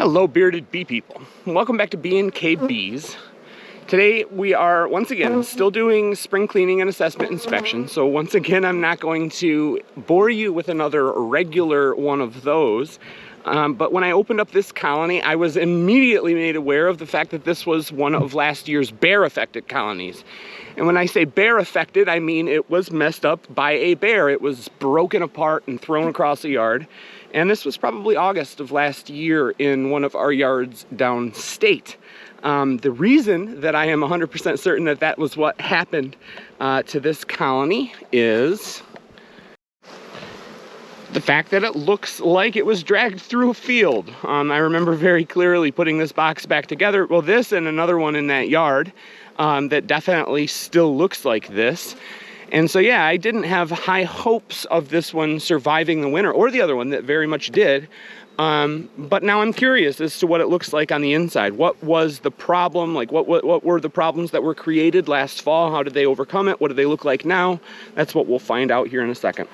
Hello, bearded bee people. Welcome back to B&K Bees. Today we are once again still doing spring cleaning and assessment inspection. So once again, I'm not going to bore you with another regular one of those. But when I opened up this colony, I was immediately made aware of the fact that this was one of last year's bear-affected colonies. And when I say bear-affected, I mean it was messed up by a bear. It was broken apart and thrown across the yard. And this was probably August of last year in one of our yards downstate. The reason that I am 100% certain that that was what happened to this colony is the fact that it looks like it was dragged through a field. I remember very clearly putting this box back together. Well, this and another one in that yard that definitely still looks like this. And so, yeah, I didn't have high hopes of this one surviving the winter, or the other one that very much did. But now I'm curious as to what it looks like on the inside. What was the problem? Like, what were the problems that were created last fall? How did they overcome it? What do they look like now? That's what we'll find out here in a second.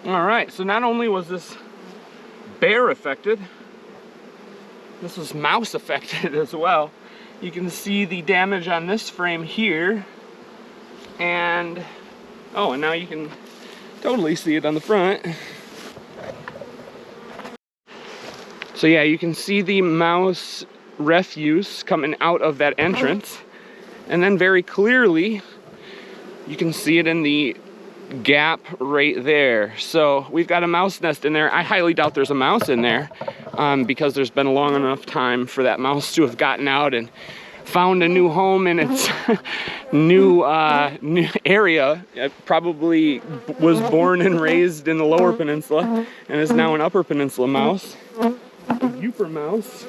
All right, so not only was this bear affected, this was mouse affected as well. You can see the damage on this frame here, and now you can totally see it on the front. So yeah, you can see the mouse refuse coming out of that entrance, and then very clearly you can see it in the gap right there. So we've got a mouse nest in there. I highly doubt there's a mouse in there because there's been a long enough time for that mouse to have gotten out and found a new home in its new area. It probably was born and raised in the Lower Peninsula and is now an Upper Peninsula mouse, a Yooper mouse.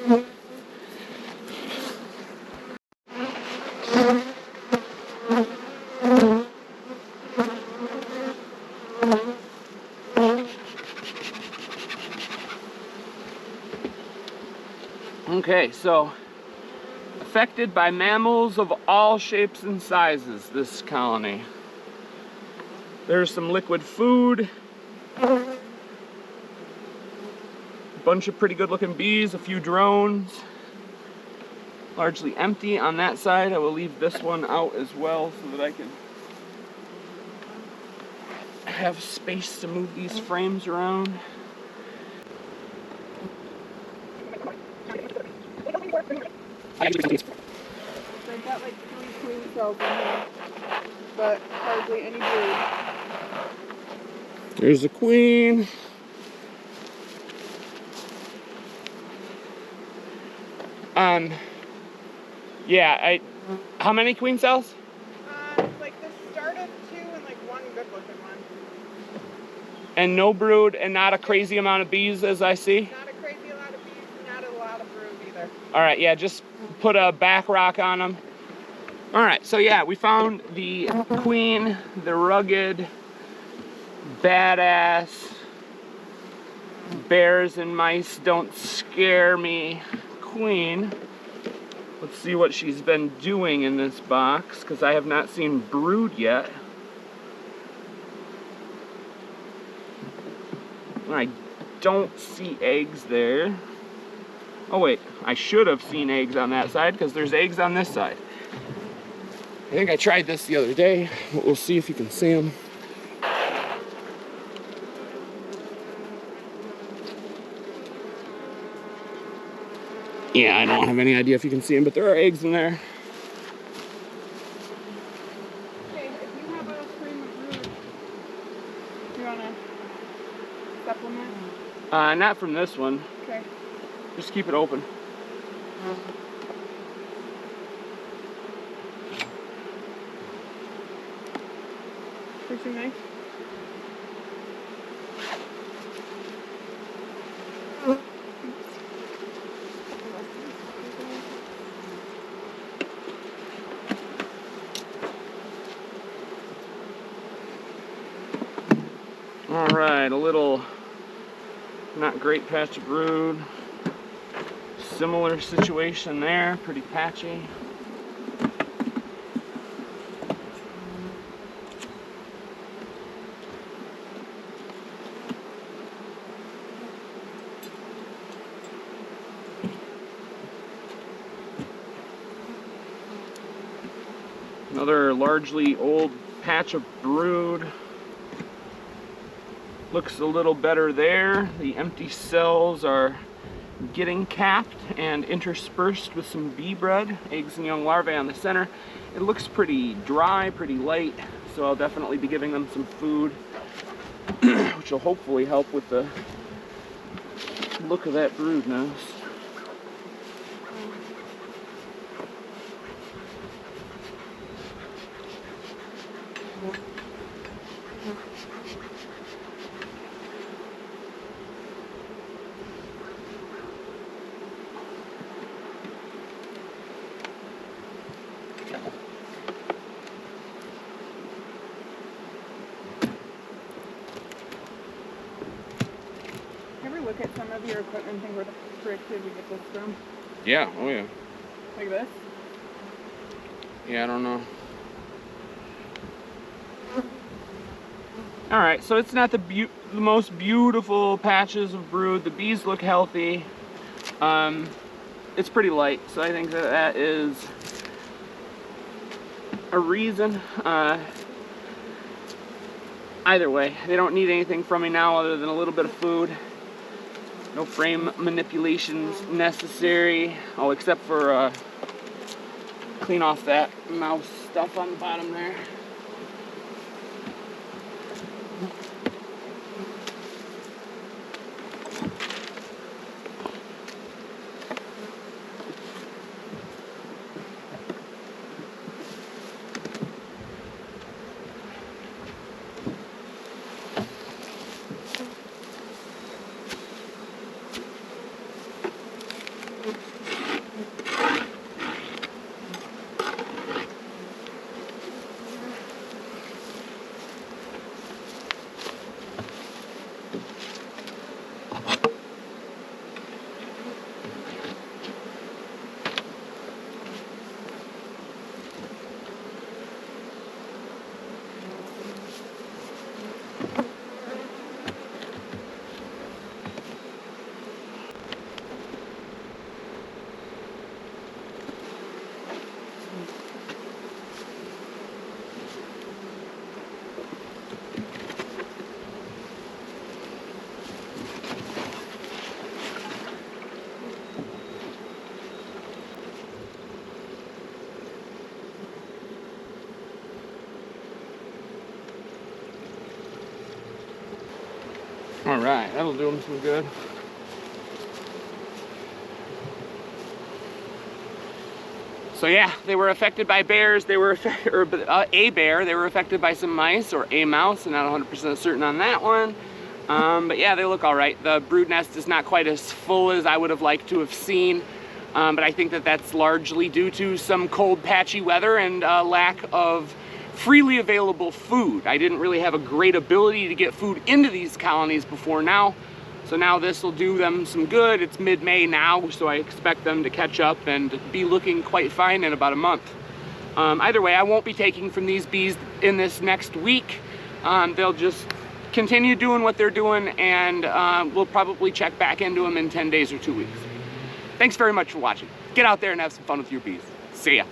Okay, so affected by mammals of all shapes and sizes, this colony. There's some liquid food, a bunch of pretty good looking bees, a few drones, largely empty on that side. I will leave this one out as well so that I can have space to move these frames around. I've got like 3 queen cells in here, but hardly any brood. There's a queen. Yeah, how many queen cells? Like the start of 2 and like 1 good looking one. And no brood and not a crazy amount of bees as I see? Not a crazy lot of bees, not a lot of brood either. All right, yeah, just put a back rock on them. All right, so yeah, we found the queen, the rugged, badass, bears and mice don't scare me queen. Let's see what she's been doing in this box, because I have not seen brood yet. I don't see eggs there. Oh wait, I should have seen eggs on that side because there's eggs on this side. I think I tried this the other day, but we'll see if you can see them. Yeah, I don't have any idea if you can see them, but there are eggs in there. Okay, if you have a stream of brood, you want to supplement? Not from this one. Okay. Just keep it open. Fishing knife? right, a little not great patch of brood. Similar situation there, pretty patchy. Another largely old patch of brood. Looks a little better there. The empty cells are getting capped and interspersed with some bee bread, eggs and young larvae on the center. It looks pretty dry, pretty light, so I'll definitely be giving them some food, which will hopefully help with the look of that brood nest. Ever look at some of your equipment and think, where the frick did we get this from? Yeah, oh yeah. Like this? Yeah, I don't know. Alright, so it's not the most beautiful patches of brood. The bees look healthy. It's pretty light, so I think that is a reason. Either way, they don't need anything from me now other than a little bit of food. No frame manipulations necessary. Oh, except for clean off that mouse stuff on the bottom there. All right, that'll do them some good. So yeah, they were affected by bears. They were a bear. They were affected by some mice or a mouse. I'm not 100% certain on that one. But yeah, they look all right. The brood nest is not quite as full as I would have liked to have seen. But I think that that's largely due to some cold, patchy weather and lack of freely available food. I didn't really have a great ability to get food into these colonies before now. So now this will do them some good. It's mid-May now, so I expect them to catch up and be looking quite fine in about a month. Either way, I won't be taking from these bees in this next week. They'll just continue doing what they're doing, and we'll probably check back into them in 10 days or 2 weeks. Thanks very much for watching. Get out there and have some fun with your bees. See ya.